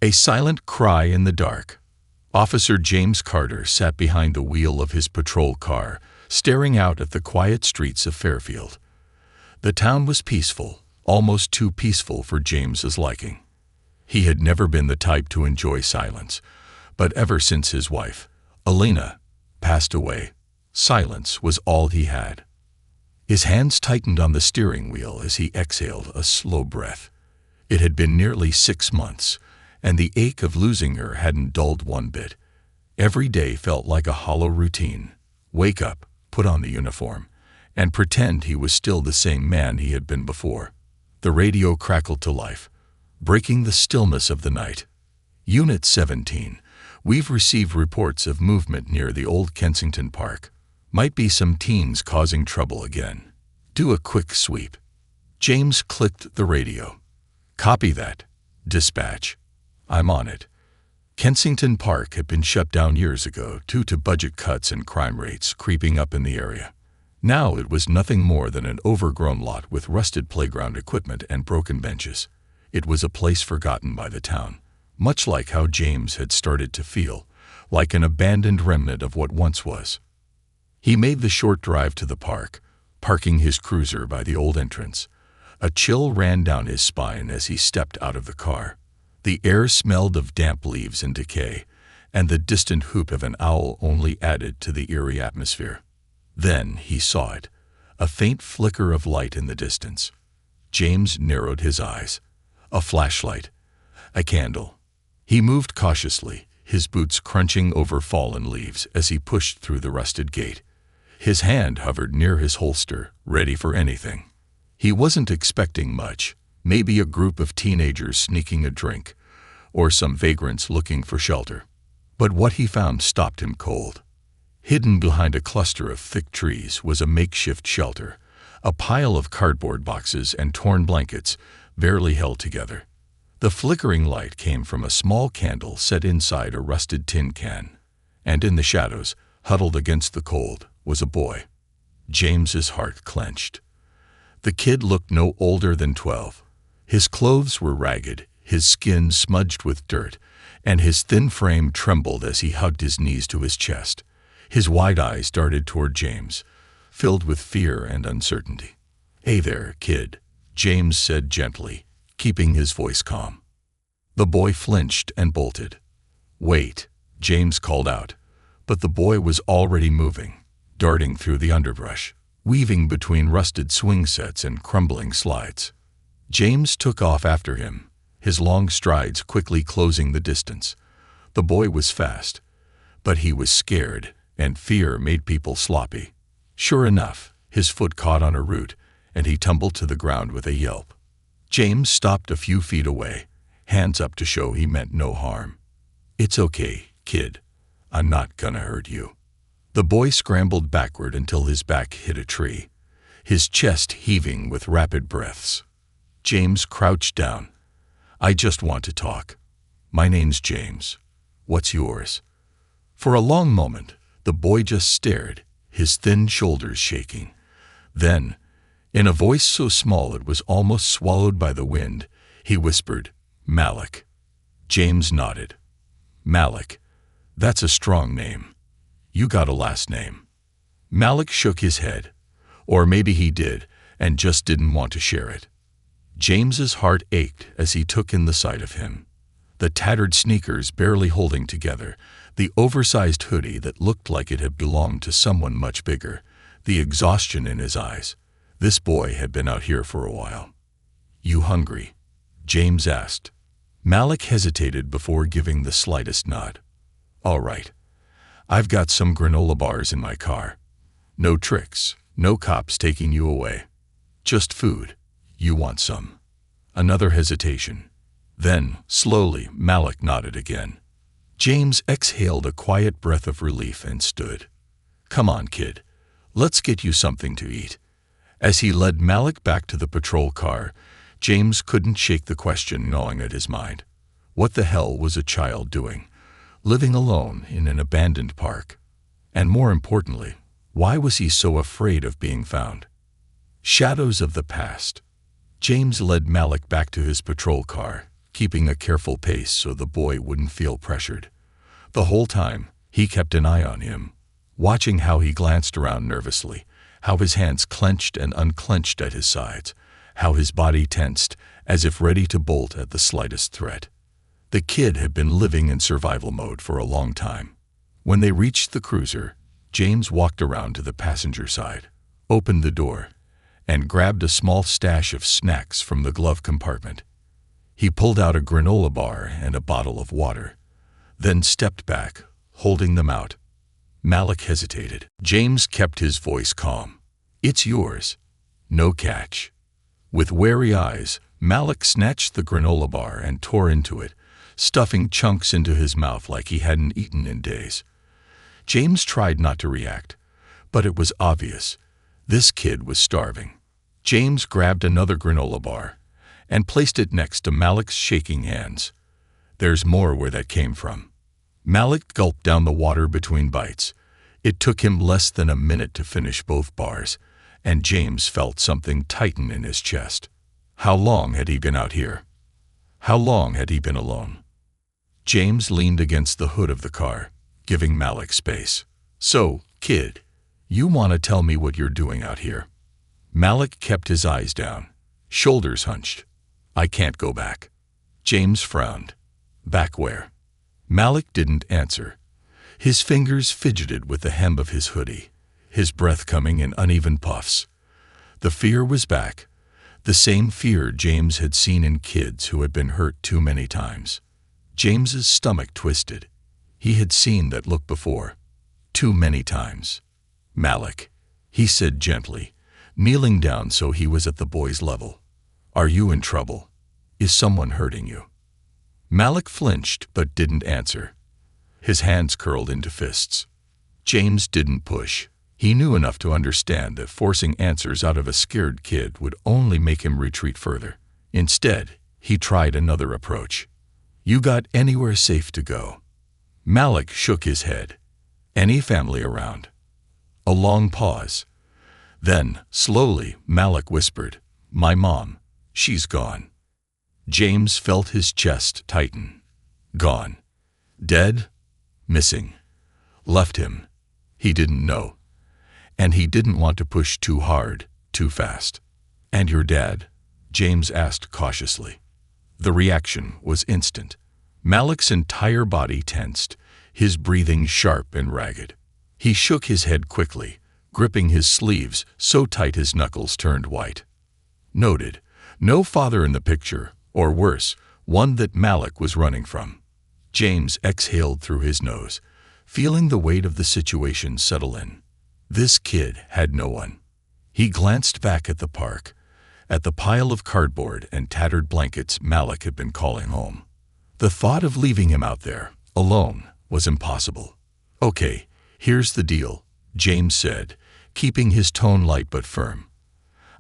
A silent cry in the dark. Officer James Carter sat behind the wheel of his patrol car, staring out at the quiet streets of Fairfield. The town was peaceful, almost too peaceful for James's liking. He had never been the type to enjoy silence, but ever since his wife, Elena, passed away, silence was all he had. His hands tightened on the steering wheel as he exhaled a slow breath. It had been nearly 6 months, and the ache of losing her hadn't dulled one bit. Every day felt like a hollow routine. Wake up, put on the uniform, and pretend he was still the same man he had been before. The radio crackled to life, breaking the stillness of the night. Unit 17, we've received reports of movement near the old Kensington Park. Might be some teens causing trouble again. Do a quick sweep. James clicked the radio. Copy that. Dispatch. I'm on it. Kensington Park had been shut down years ago due to budget cuts and crime rates creeping up in the area. Now it was nothing more than an overgrown lot with rusted playground equipment and broken benches. It was a place forgotten by the town, much like how James had started to feel, like an abandoned remnant of what once was. He made the short drive to the park, parking his cruiser by the old entrance. A chill ran down his spine as he stepped out of the car. The air smelled of damp leaves and decay, and the distant hoop of an owl only added to the eerie atmosphere. Then he saw it, a faint flicker of light in the distance. James narrowed his eyes. A flashlight, a candle. He moved cautiously, his boots crunching over fallen leaves as he pushed through the rusted gate. His hand hovered near his holster, ready for anything. He wasn't expecting much, maybe a group of teenagers sneaking a drink, or some vagrants looking for shelter. But what he found stopped him cold. Hidden behind a cluster of thick trees was a makeshift shelter, a pile of cardboard boxes and torn blankets, barely held together. The flickering light came from a small candle set inside a rusted tin can, and in the shadows, huddled against the cold, was a boy. James's heart clenched. The kid looked no older than 12. His clothes were ragged, his skin smudged with dirt, and his thin frame trembled as he hugged his knees to his chest. His wide eyes darted toward James, filled with fear and uncertainty. "Hey there, kid," James said gently, keeping his voice calm. The boy flinched and bolted. "Wait," James called out, but the boy was already moving, darting through the underbrush, weaving between rusted swing sets and crumbling slides. James took off after him, his long strides quickly closing the distance. The boy was fast, but he was scared, and fear made people sloppy. Sure enough, his foot caught on a root, and he tumbled to the ground with a yelp. James stopped a few feet away, hands up to show he meant no harm. "It's okay, kid. I'm not gonna hurt you." The boy scrambled backward until his back hit a tree, his chest heaving with rapid breaths. James crouched down. "I just want to talk. My name's James. What's yours?" For a long moment, the boy just stared, his thin shoulders shaking. Then, in a voice so small it was almost swallowed by the wind, he whispered, "Malik." James nodded. "Malik. That's a strong name. You got a last name?" Malik shook his head. Or maybe he did, and just didn't want to share it. James's heart ached as he took in the sight of him. The tattered sneakers barely holding together, the oversized hoodie that looked like it had belonged to someone much bigger, the exhaustion in his eyes. This boy had been out here for a while. "You hungry?" James asked. Malik hesitated before giving the slightest nod. "All right. I've got some granola bars in my car. No tricks, no cops taking you away. Just food. You want some?" Another hesitation. Then, slowly, Malik nodded again. James exhaled a quiet breath of relief and stood. "Come on, kid. Let's get you something to eat." As he led Malik back to the patrol car, James couldn't shake the question gnawing at his mind. What the hell was a child doing, living alone in an abandoned park? And more importantly, why was he so afraid of being found? Shadows of the past. James led Malik back to his patrol car, keeping a careful pace so the boy wouldn't feel pressured. The whole time, he kept an eye on him, watching how he glanced around nervously, how his hands clenched and unclenched at his sides, how his body tensed, as if ready to bolt at the slightest threat. The kid had been living in survival mode for a long time. When they reached the cruiser, James walked around to the passenger side, opened the door, and grabbed a small stash of snacks from the glove compartment. He pulled out a granola bar and a bottle of water, then stepped back, holding them out. Malik hesitated. James kept his voice calm. "It's yours. No catch." With wary eyes, Malik snatched the granola bar and tore into it, stuffing chunks into his mouth like he hadn't eaten in days. James tried not to react, but it was obvious. This kid was starving. James grabbed another granola bar and placed it next to Malik's shaking hands. "There's more where that came from." Malik gulped down the water between bites. It took him less than a minute to finish both bars, and James felt something tighten in his chest. How long had he been out here? How long had he been alone? James leaned against the hood of the car, giving Malik space. "So, kid, you want to tell me what you're doing out here?" Malik kept his eyes down, shoulders hunched. "I can't go back." James frowned. "Back where?" Malik didn't answer. His fingers fidgeted with the hem of his hoodie, his breath coming in uneven puffs. The fear was back, the same fear James had seen in kids who had been hurt too many times. James's stomach twisted. He had seen that look before, too many times. "Malik," he said gently, kneeling down so he was at the boy's level. "Are you in trouble? Is someone hurting you?" Malik flinched but didn't answer. His hands curled into fists. James didn't push. He knew enough to understand that forcing answers out of a scared kid would only make him retreat further. Instead, he tried another approach. "You got anywhere safe to go?" Malik shook his head. "Any family around?" A long pause. Then, slowly, Malik whispered, "My mom. She's gone." James felt his chest tighten. Gone. Dead? Missing. Left him. He didn't know. And he didn't want to push too hard, too fast. "And your dad?" James asked cautiously. The reaction was instant. Malik's entire body tensed, his breathing sharp and ragged. He shook his head quickly, gripping his sleeves so tight his knuckles turned white. Noted. No father in the picture, or worse, one that Malik was running from. James exhaled through his nose, feeling the weight of the situation settle in. This kid had no one. He glanced back at the park, at the pile of cardboard and tattered blankets Malik had been calling home. The thought of leaving him out there, alone, was impossible. "Okay, here's the deal," James said, keeping his tone light but firm.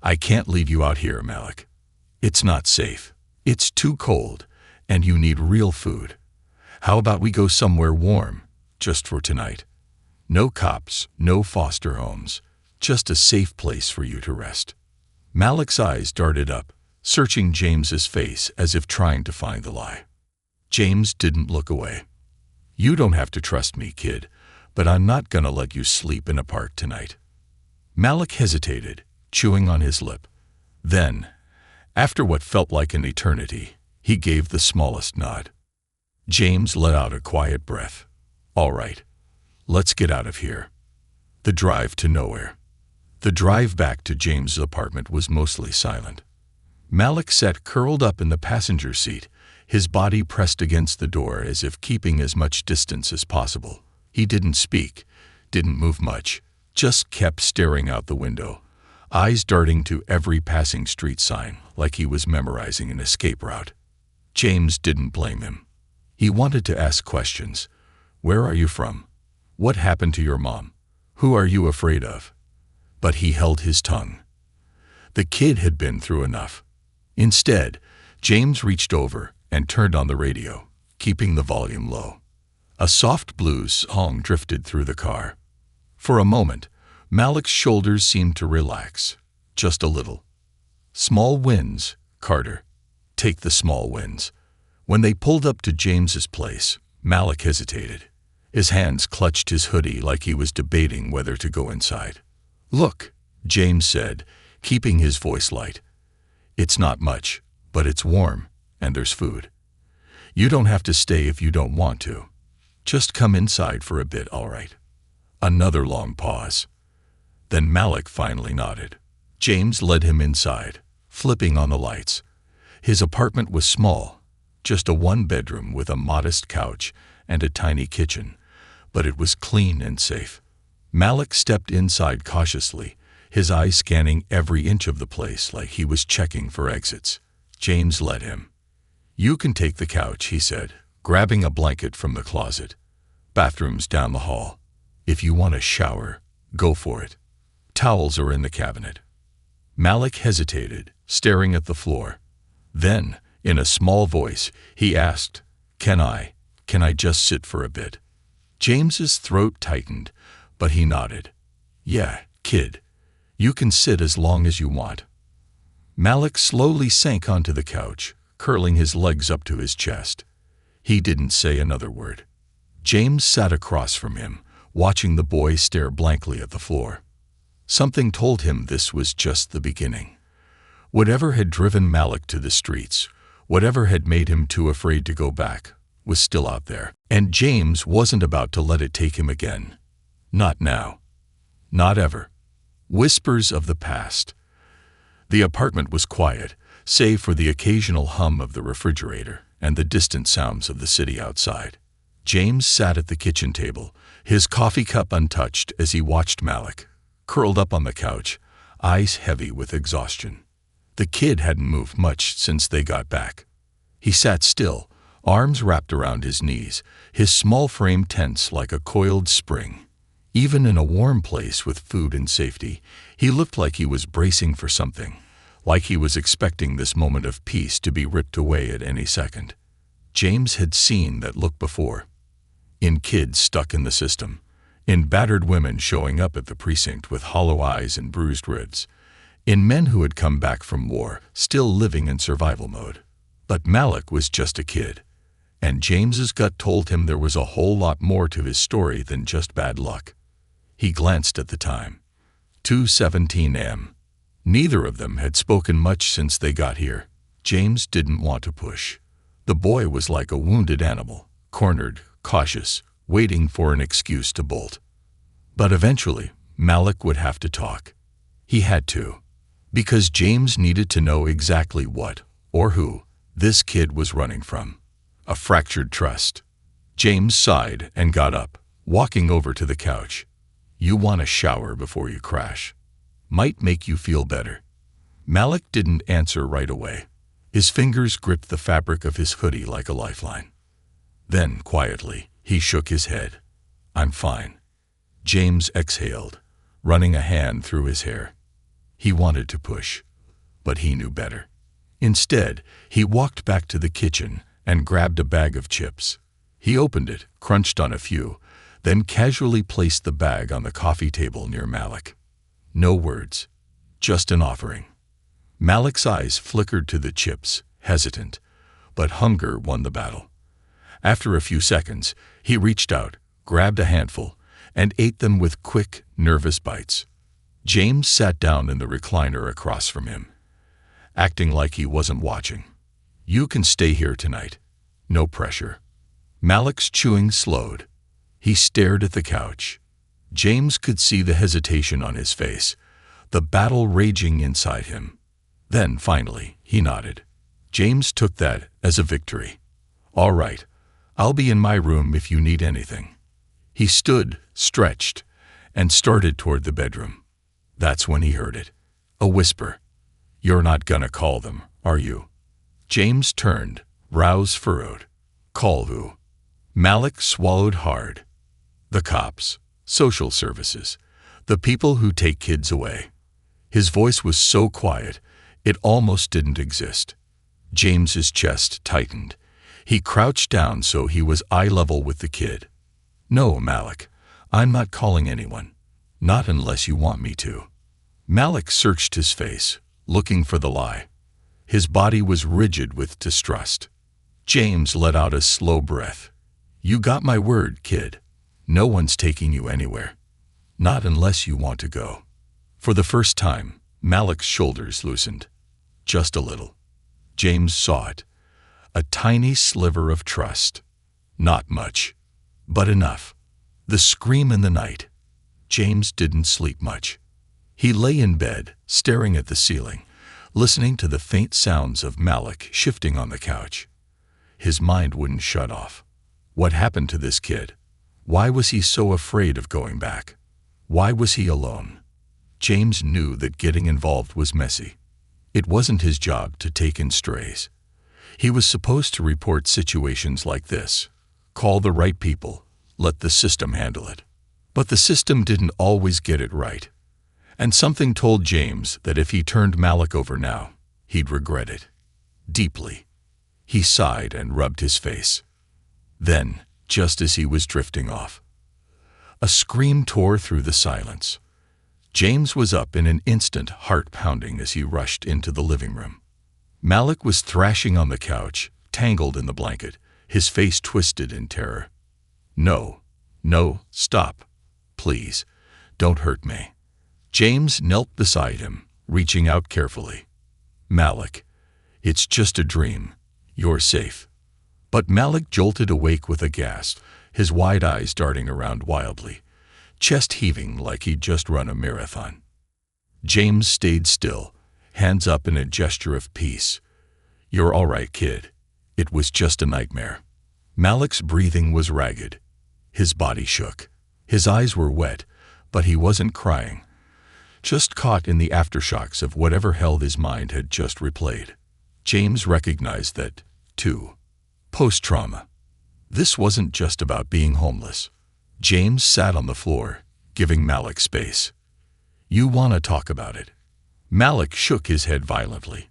"I can't leave you out here, Malik. It's not safe. It's too cold, and you need real food. How about we go somewhere warm, just for tonight? No cops, no foster homes, just a safe place for you to rest." Malik's eyes darted up, searching James's face as if trying to find the lie. James didn't look away. "You don't have to trust me, kid, but I'm not gonna let you sleep in a park tonight." Malik hesitated, chewing on his lip. Then, after what felt like an eternity, he gave the smallest nod. James let out a quiet breath. "All right, let's get out of here." The drive to nowhere. The drive back to James's apartment was mostly silent. Malik sat curled up in the passenger seat, his body pressed against the door as if keeping as much distance as possible. He didn't speak, didn't move much, just kept staring out the window, eyes darting to every passing street sign like he was memorizing an escape route. James didn't blame him. He wanted to ask questions. "Where are you from? What happened to your mom? Who are you afraid of?" But he held his tongue. The kid had been through enough. Instead, James reached over and turned on the radio, keeping the volume low. A soft blues song drifted through the car. For a moment, Malik's shoulders seemed to relax, just a little. "Small wins, Carter. Take the small wins." When they pulled up to James's place, Malik hesitated. His hands clutched his hoodie like he was debating whether to go inside. "Look," James said, keeping his voice light. "It's not much, but it's warm, and there's food. You don't have to stay if you don't want to. Just come inside for a bit, all right?" Another long pause. Then Malik finally nodded. James led him inside, flipping on the lights. His apartment was small, just a one-bedroom with a modest couch and a tiny kitchen, but it was clean and safe. Malik stepped inside cautiously, his eyes scanning every inch of the place like he was checking for exits. James led him. "You can take the couch," he said, grabbing a blanket from the closet. "Bathroom's down the hall. If you want a shower, go for it. Towels are in the cabinet." Malik hesitated, staring at the floor. Then, in a small voice, he asked, Can I just sit for a bit?" James's throat tightened, but he nodded. "Yeah, kid. You can sit as long as you want." Malik slowly sank onto the couch, curling his legs up to his chest. He didn't say another word. James sat across from him, watching the boy stare blankly at the floor. Something told him this was just the beginning. Whatever had driven Malik to the streets, whatever had made him too afraid to go back, was still out there, and James wasn't about to let it take him again. Not now. Not ever. Whispers of the past. The apartment was quiet, save for the occasional hum of the refrigerator and the distant sounds of the city outside. James sat at the kitchen table, his coffee cup untouched as he watched Malik, curled up on the couch, eyes heavy with exhaustion. The kid hadn't moved much since they got back. He sat still, arms wrapped around his knees, his small frame tense like a coiled spring. Even in a warm place with food and safety, he looked like he was bracing for something, like he was expecting this moment of peace to be ripped away at any second. James had seen that look before. In kids stuck in the system, in battered women showing up at the precinct with hollow eyes and bruised ribs, in men who had come back from war, still living in survival mode. But Malik was just a kid, and James's gut told him there was a whole lot more to his story than just bad luck. He glanced at the time. 2:17 a.m. Neither of them had spoken much since they got here. James didn't want to push. The boy was like a wounded animal, cornered, cautious, waiting for an excuse to bolt. But eventually, Malik would have to talk. He had to, because James needed to know exactly what, or who, this kid was running from. A fractured trust. James sighed and got up, walking over to the couch. "You want a shower before you crash. Might make you feel better." Malik didn't answer right away. His fingers gripped the fabric of his hoodie like a lifeline. Then, quietly, he shook his head. "I'm fine." James exhaled, running a hand through his hair. He wanted to push, but he knew better. Instead, he walked back to the kitchen and grabbed a bag of chips. He opened it, crunched on a few, then casually placed the bag on the coffee table near Malik. No words, just an offering. Malik's eyes flickered to the chips, hesitant, but hunger won the battle. After a few seconds, he reached out, grabbed a handful, and ate them with quick, nervous bites. James sat down in the recliner across from him, acting like he wasn't watching. "You can stay here tonight. No pressure." Malik's chewing slowed. He stared at the couch. James could see the hesitation on his face, the battle raging inside him. Then, finally, he nodded. James took that as a victory. "All right, I'll be in my room if you need anything." He stood, stretched, and started toward the bedroom. That's when he heard it. A whisper. "You're not gonna call them, are you?" James turned, brows furrowed. "Call who?" Malik swallowed hard. "The cops, social services, the people who take kids away." His voice was so quiet, it almost didn't exist. James's chest tightened. He crouched down so he was eye level with the kid. "No, Malik, I'm not calling anyone. Not unless you want me to." Malik searched his face, looking for the lie. His body was rigid with distrust. James let out a slow breath. You got my word, kid. No one's taking you anywhere. Not unless you want to go. For the first time, Malik's shoulders loosened. Just a little. James saw it. A tiny sliver of trust. Not much, but enough. The scream in the night. James didn't sleep much. He lay in bed, staring at the ceiling, listening to the faint sounds of Malik shifting on the couch. His mind wouldn't shut off. What happened to this kid? Why was he so afraid of going back? Why was he alone? James knew that getting involved was messy. It wasn't his job to take in strays. He was supposed to report situations like this, call the right people, let the system handle it. But the system didn't always get it right. And something told James that if he turned Malik over now, he'd regret it. Deeply. He sighed and rubbed his face. Then, just as he was drifting off, a scream tore through the silence. James was up in an instant, heart pounding as he rushed into the living room. Malik was thrashing on the couch, tangled in the blanket, his face twisted in terror. No, stop. Please, don't hurt me. James knelt beside him, reaching out carefully. Malik, it's just a dream. You're safe. But Malik jolted awake with a gasp, his wide eyes darting around wildly, chest heaving like he'd just run a marathon. James stayed still, hands up in a gesture of peace. You're all right, kid. It was just a nightmare. Malik's breathing was ragged. His body shook. His eyes were wet, but he wasn't crying, just caught in the aftershocks of whatever hell his mind had just replayed. James recognized that, too. Post-trauma. This wasn't just about being homeless. James sat on the floor, giving Malik space. You want to talk about it? Malik shook his head violently.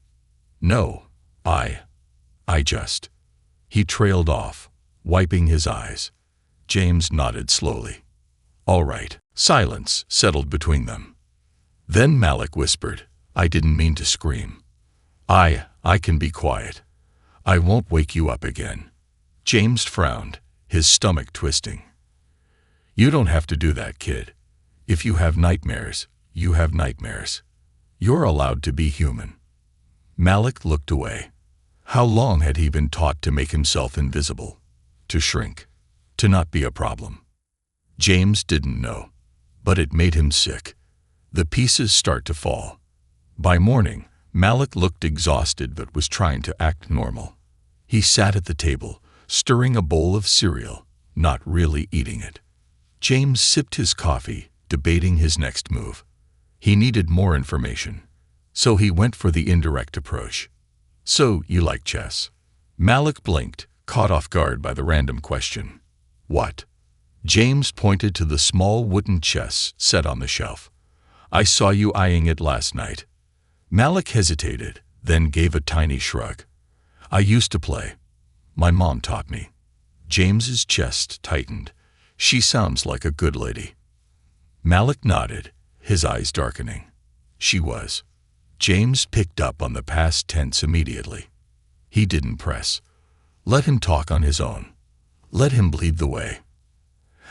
No, I just... He trailed off, wiping his eyes. James nodded slowly. All right. Silence settled between them. Then Malik whispered, I didn't mean to scream. I can be quiet. I won't wake you up again. James frowned, his stomach twisting. You don't have to do that, kid. If you have nightmares, you have nightmares. You're allowed to be human. Malik looked away. How long had he been taught to make himself invisible? To shrink? To not be a problem? James didn't know, but it made him sick. The pieces start to fall. By morning, Malik looked exhausted but was trying to act normal. He sat at the table, stirring a bowl of cereal, not really eating it. James sipped his coffee, debating his next move. He needed more information, so he went for the indirect approach. So, you like chess? Malik blinked, caught off guard by the random question. What? James pointed to the small wooden chess set on the shelf. I saw you eyeing it last night. Malik hesitated, then gave a tiny shrug. I used to play. My mom taught me. James's chest tightened. She sounds like a good lady. Malik nodded, his eyes darkening. She was. James picked up on the past tense immediately. He didn't press. Let him talk on his own. Let him lead the way.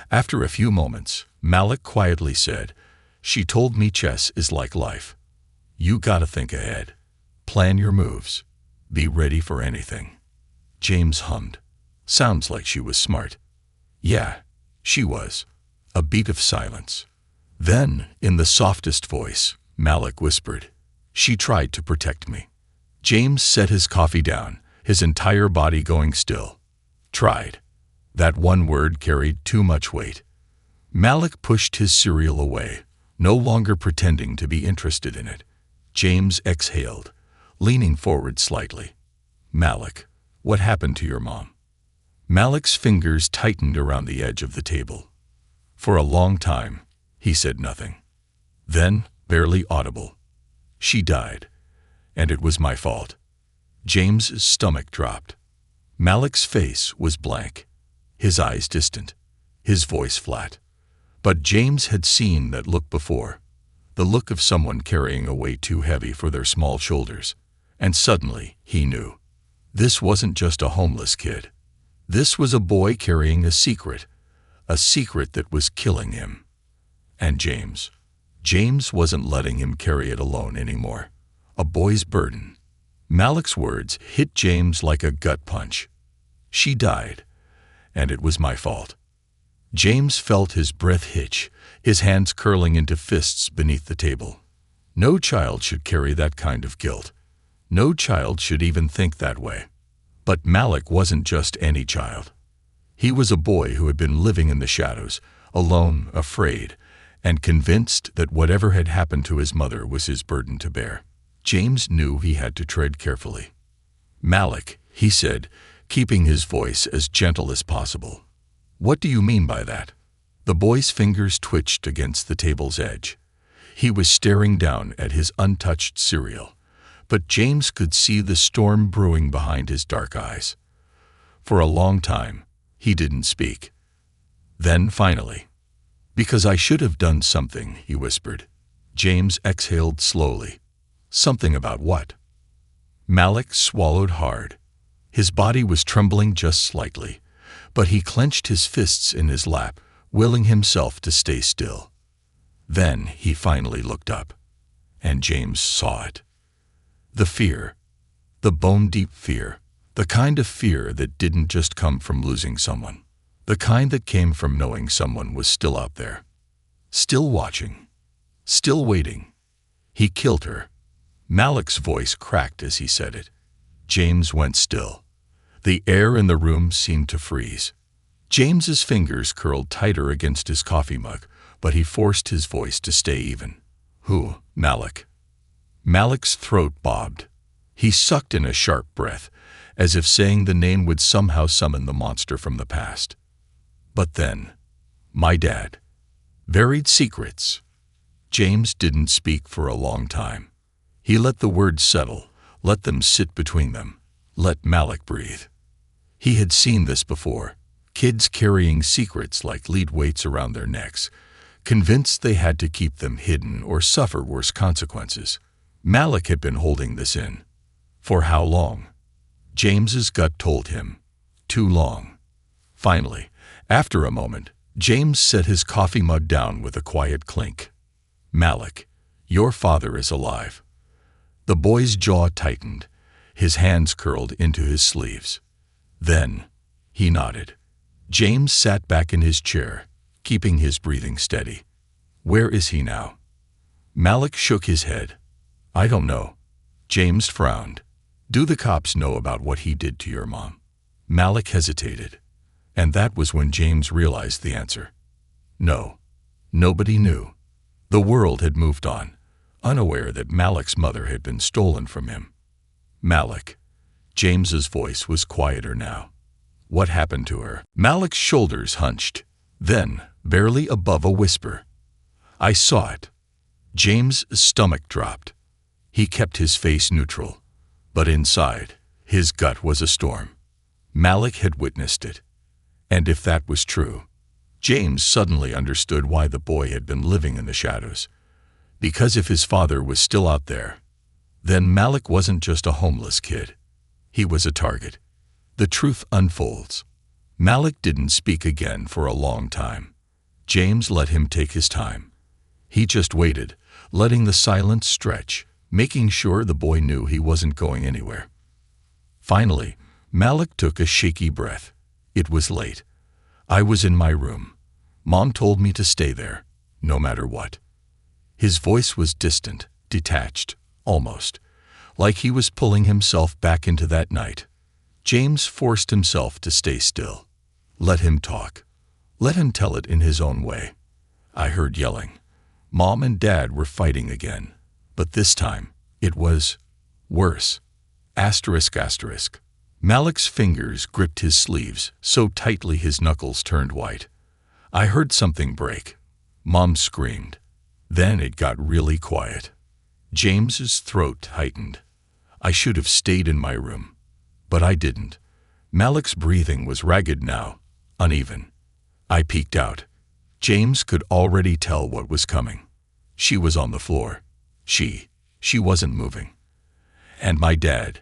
After a few moments, Malik quietly said, She told me chess is like life. You gotta think ahead. Plan your moves. Be ready for anything. James hummed. Sounds like she was smart. Yeah, she was. A beat of silence. Then, in the softest voice, Malik whispered, She tried to protect me. James set his coffee down, his entire body going still. Tried. That one word carried too much weight. Malik pushed his cereal away, no longer pretending to be interested in it. James exhaled, leaning forward slightly. Malik, what happened to your mom? Malik's fingers tightened around the edge of the table. For a long time, he said nothing. Then, barely audible, She died, and it was my fault. James's stomach dropped. Malik's face was blank, his eyes distant, his voice flat. But James had seen that look before, the look of someone carrying a weight too heavy for their small shoulders, and suddenly he knew. This wasn't just a homeless kid. This was a boy carrying a secret that was killing him. And James wasn't letting him carry it alone anymore. A boy's burden. Malik's words hit James like a gut punch. She died, and it was my fault. James felt his breath hitch, his hands curling into fists beneath the table. No child should carry that kind of guilt. No child should even think that way. But Malik wasn't just any child. He was a boy who had been living in the shadows, alone, afraid, and convinced that whatever had happened to his mother was his burden to bear. James knew he had to tread carefully. "Malik," he said, keeping his voice as gentle as possible. "What do you mean by that?" The boy's fingers twitched against the table's edge. He was staring down at his untouched cereal, but James could see the storm brewing behind his dark eyes. For a long time, he didn't speak. Then finally, "Because I should have done something," he whispered. James exhaled slowly. "Something about what?" Malik swallowed hard. His body was trembling just slightly, but he clenched his fists in his lap, willing himself to stay still. Then he finally looked up, and James saw it. The fear, the bone-deep fear, the kind of fear that didn't just come from losing someone, the kind that came from knowing someone was still out there, still watching, still waiting. "He killed her." Malik's voice cracked as he said it. James went still. The air in the room seemed to freeze. James's fingers curled tighter against his coffee mug, but he forced his voice to stay even. "Who, Malik?" Malik's throat bobbed. He sucked in a sharp breath, as if saying the name would somehow summon the monster from the past. "But then, my dad. Buried secrets." James didn't speak for a long time. He let the words settle, let them sit between them, let Malik breathe. He had seen this before, kids carrying secrets like lead weights around their necks, convinced they had to keep them hidden or suffer worse consequences. Malik had been holding this in. For how long? James's gut told him. Too long. Finally, after a moment, James set his coffee mug down with a quiet clink. "Malik, your father is alive." The boy's jaw tightened. His hands curled into his sleeves. Then, he nodded. James sat back in his chair, keeping his breathing steady. "Where is he now?" Malik shook his head. "I don't know." James frowned. "Do the cops know about what he did to your mom?" Malik hesitated. And that was when James realized the answer. No. Nobody knew. The world had moved on, unaware that Malik's mother had been stolen from him. "Malik." James's voice was quieter now. "What happened to her?" Malik's shoulders hunched. Then, barely above a whisper, "I saw it." James' stomach dropped. He kept his face neutral, but inside, his gut was a storm. Malik had witnessed it. And if that was true, James suddenly understood why the boy had been living in the shadows. Because if his father was still out there, then Malik wasn't just a homeless kid. He was a target. The truth unfolds. Malik didn't speak again for a long time. James let him take his time. He just waited, letting the silence stretch, making sure the boy knew he wasn't going anywhere. Finally, Malik took a shaky breath. It was late. I was in my room. Mom told me to stay there, no matter what. His voice was distant, detached, almost, like he was pulling himself back into that night. James forced himself to stay still. Let him talk. Let him tell it in his own way. I heard yelling. Mom and Dad were fighting again. But this time, it was worse. ***. Malik's fingers gripped his sleeves so tightly his knuckles turned white. I heard something break. Mom screamed. Then it got really quiet. James's throat tightened. I should have stayed in my room. But I didn't. Malik's breathing was ragged now, uneven. I peeked out. James could already tell what was coming. She was on the floor. She wasn't moving. And my dad.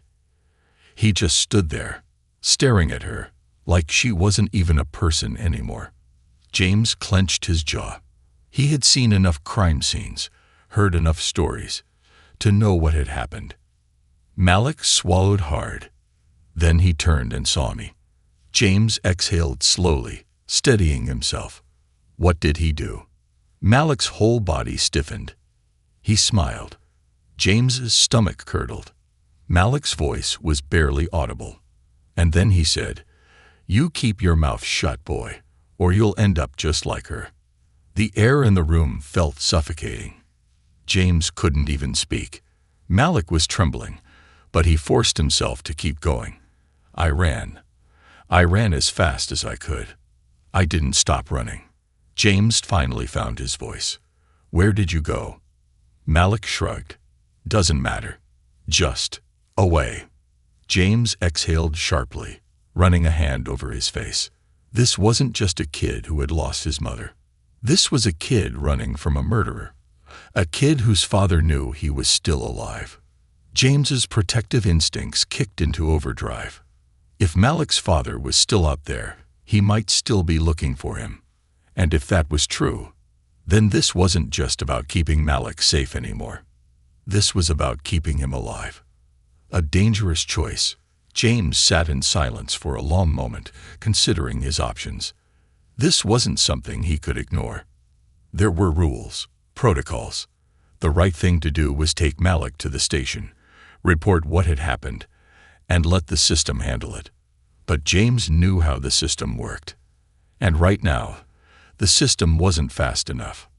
He just stood there, staring at her, like she wasn't even a person anymore. James clenched his jaw. He had seen enough crime scenes, heard enough stories, to know what had happened. Malik swallowed hard. Then he turned and saw me. James exhaled slowly, steadying himself. What did he do? Malik's whole body stiffened. He smiled. James's stomach curdled. Malik's voice was barely audible. And then he said, "You keep your mouth shut, boy, or you'll end up just like her." The air in the room felt suffocating. James couldn't even speak. Malik was trembling, but he forced himself to keep going. I ran. I ran as fast as I could. I didn't stop running. James finally found his voice. "Where did you go?" Malik shrugged. "Doesn't matter. Just away." James exhaled sharply, running a hand over his face. This wasn't just a kid who had lost his mother. This was a kid running from a murderer. A kid whose father knew he was still alive. James's protective instincts kicked into overdrive. If Malik's father was still out there, he might still be looking for him. And if that was true, then this wasn't just about keeping Malik safe anymore. This was about keeping him alive. A dangerous choice. James sat in silence for a long moment, considering his options. This wasn't something he could ignore. There were rules, protocols. The right thing to do was take Malik to the station, report what had happened, and let the system handle it. But James knew how the system worked. And right now, the system wasn't fast enough.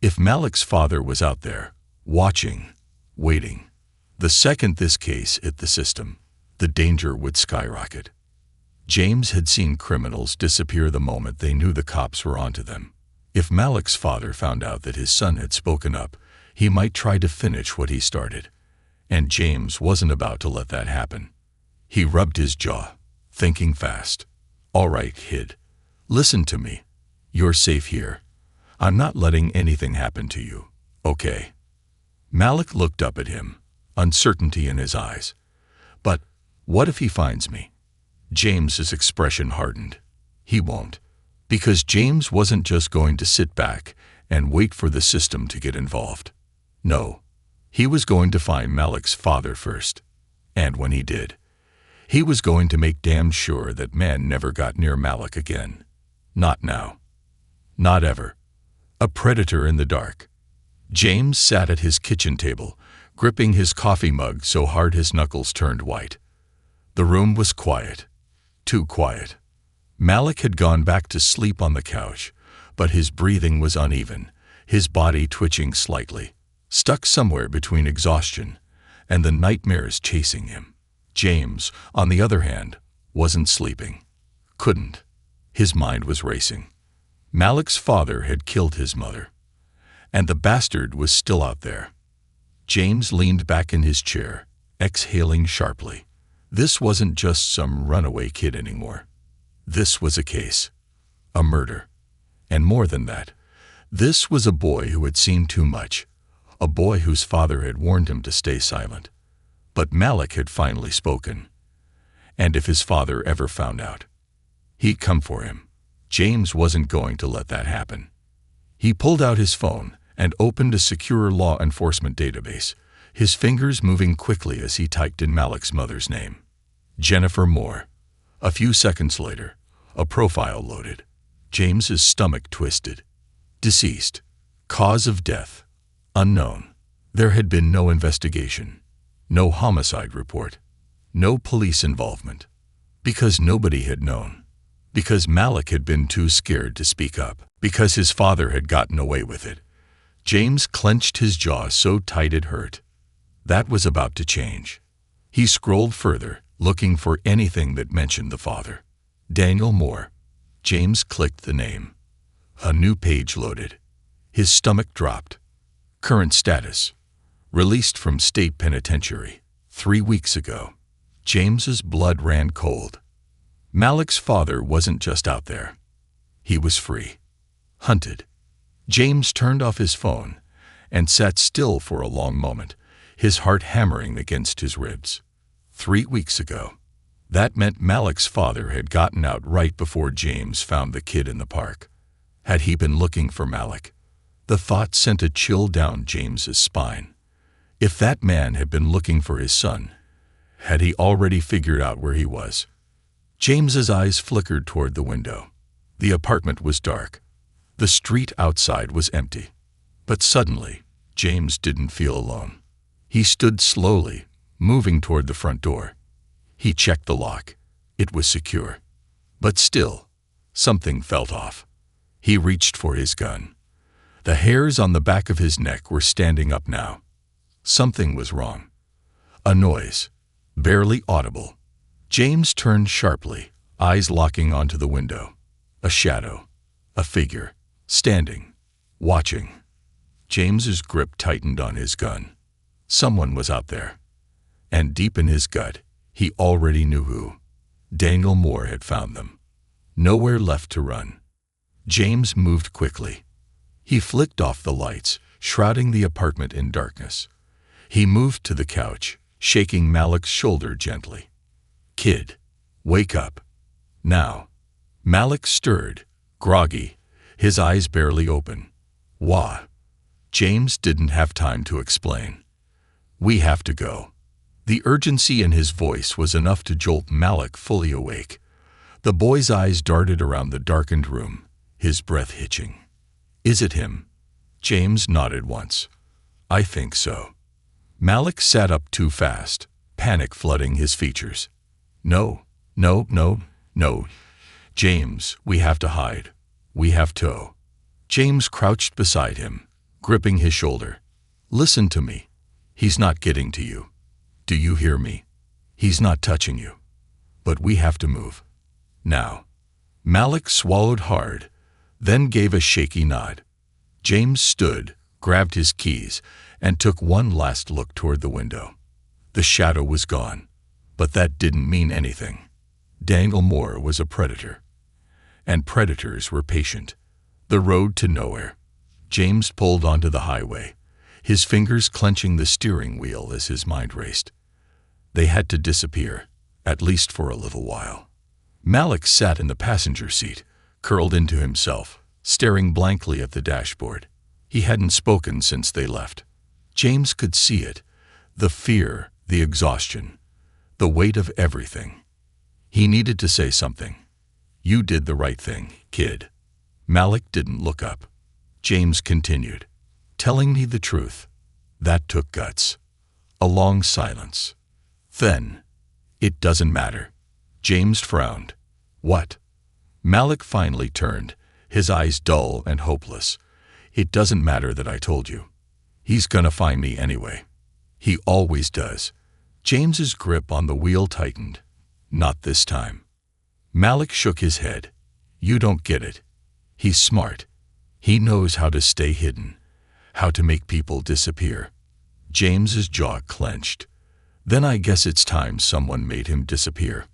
If Malik's father was out there, watching, waiting, the second this case hit the system, the danger would skyrocket. James had seen criminals disappear the moment they knew the cops were onto them. If Malik's father found out that his son had spoken up, he might try to finish what he started. And James wasn't about to let that happen. He rubbed his jaw, thinking fast. "All right, kid. Listen to me. You're safe here. I'm not letting anything happen to you, okay?" Malik looked up at him, uncertainty in his eyes. "But what if he finds me?" James's expression hardened. He won't. Because James wasn't just going to sit back and wait for the system to get involved. No. He was going to find Malik's father first. And when he did, he was going to make damn sure that man never got near Malik again. Not now. Not ever. A predator in the dark. James sat at his kitchen table, gripping his coffee mug so hard his knuckles turned white. The room was quiet. Too quiet. Malik had gone back to sleep on the couch, but his breathing was uneven, his body twitching slightly, stuck somewhere between exhaustion and the nightmares chasing him. James, on the other hand, wasn't sleeping. Couldn't. His mind was racing. Malik's father had killed his mother, and the bastard was still out there. James leaned back in his chair, exhaling sharply. This wasn't just some runaway kid anymore. This was a case. A murder. And more than that, this was a boy who had seen too much. A boy whose father had warned him to stay silent. But Malik had finally spoken. And if his father ever found out, he'd come for him. James wasn't going to let that happen. He pulled out his phone and opened a secure law enforcement database, his fingers moving quickly as he typed in Malik's mother's name. Jennifer Moore. A few seconds later, a profile loaded. James's stomach twisted. Deceased. Cause of death. Unknown. There had been no investigation. No homicide report. No police involvement. Because nobody had known. Because Malik had been too scared to speak up. Because his father had gotten away with it. James clenched his jaw so tight it hurt. That was about to change. He scrolled further, looking for anything that mentioned the father. Daniel Moore. James clicked the name. A new page loaded. His stomach dropped. Current status. Released from state penitentiary 3 weeks ago. James's blood ran cold. Malik's father wasn't just out there. He was free. Hunted. James turned off his phone and sat still for a long moment, his heart hammering against his ribs. 3 weeks ago. That meant Malik's father had gotten out right before James found the kid in the park. Had he been looking for Malik? The thought sent a chill down James's spine. If that man had been looking for his son, had he already figured out where he was? James's eyes flickered toward the window. The apartment was dark. The street outside was empty. But suddenly, James didn't feel alone. He stood slowly, moving toward the front door. He checked the lock. It was secure. But still, something felt off. He reached for his gun. The hairs on the back of his neck were standing up now. Something was wrong. A noise, barely audible. James turned sharply, eyes locking onto the window. A shadow, a figure, standing, watching. James's grip tightened on his gun. Someone was out there. And deep in his gut, he already knew who. Daniel Moore had found them. Nowhere left to run. James moved quickly. He flicked off the lights, shrouding the apartment in darkness. He moved to the couch, shaking Malik's shoulder gently. "Kid, wake up. Now." Malik stirred, groggy, his eyes barely open. "Wah." James didn't have time to explain. "We have to go." The urgency in his voice was enough to jolt Malik fully awake. The boy's eyes darted around the darkened room, his breath hitching. "Is it him?" James nodded once. "I think so." Malik sat up too fast, panic flooding his features. "No, no, no, no. James, we have to hide. We have to." James crouched beside him, gripping his shoulder. "Listen to me. He's not getting to you. Do you hear me? He's not touching you. But we have to move. Now." Malik swallowed hard, then gave a shaky nod. James stood, grabbed his keys, and took one last look toward the window. The shadow was gone, but that didn't mean anything. Daniel Moore was a predator. And predators were patient. The road to nowhere. James pulled onto the highway, his fingers clenching the steering wheel as his mind raced. They had to disappear, at least for a little while. Malik sat in the passenger seat, curled into himself, staring blankly at the dashboard. He hadn't spoken since they left. James could see it, the fear, the exhaustion, the weight of everything. He needed to say something. "You did the right thing, kid." Malik didn't look up. James continued, "Telling me the truth. That took guts." A long silence. Then, "It doesn't matter." James frowned. "What?" Malik finally turned, his eyes dull and hopeless. "It doesn't matter that I told you. He's gonna find me anyway. He always does." James's grip on the wheel tightened. "Not this time." Malik shook his head. "You don't get it. He's smart. He knows how to stay hidden, how to make people disappear." James's jaw clenched. "Then I guess it's time someone made him disappear."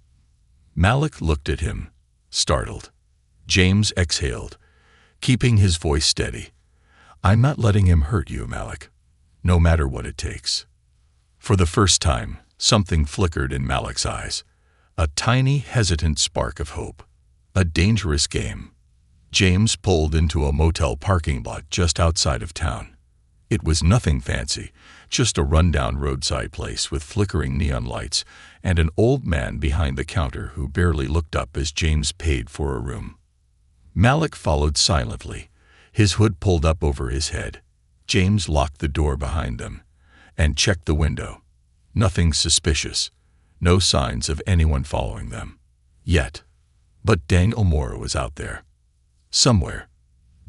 Malik looked at him, startled. James exhaled, keeping his voice steady. "I'm not letting him hurt you, Malik, no matter what it takes." For the first time, something flickered in Malik's eyes. A tiny, hesitant spark of hope. A dangerous game. James pulled into a motel parking lot just outside of town. It was nothing fancy, just a rundown roadside place with flickering neon lights and an old man behind the counter who barely looked up as James paid for a room. Malik followed silently, his hood pulled up over his head. James locked the door behind them and checked the window. Nothing suspicious, no signs of anyone following them. Yet. But Daniel Moore was out there. Somewhere.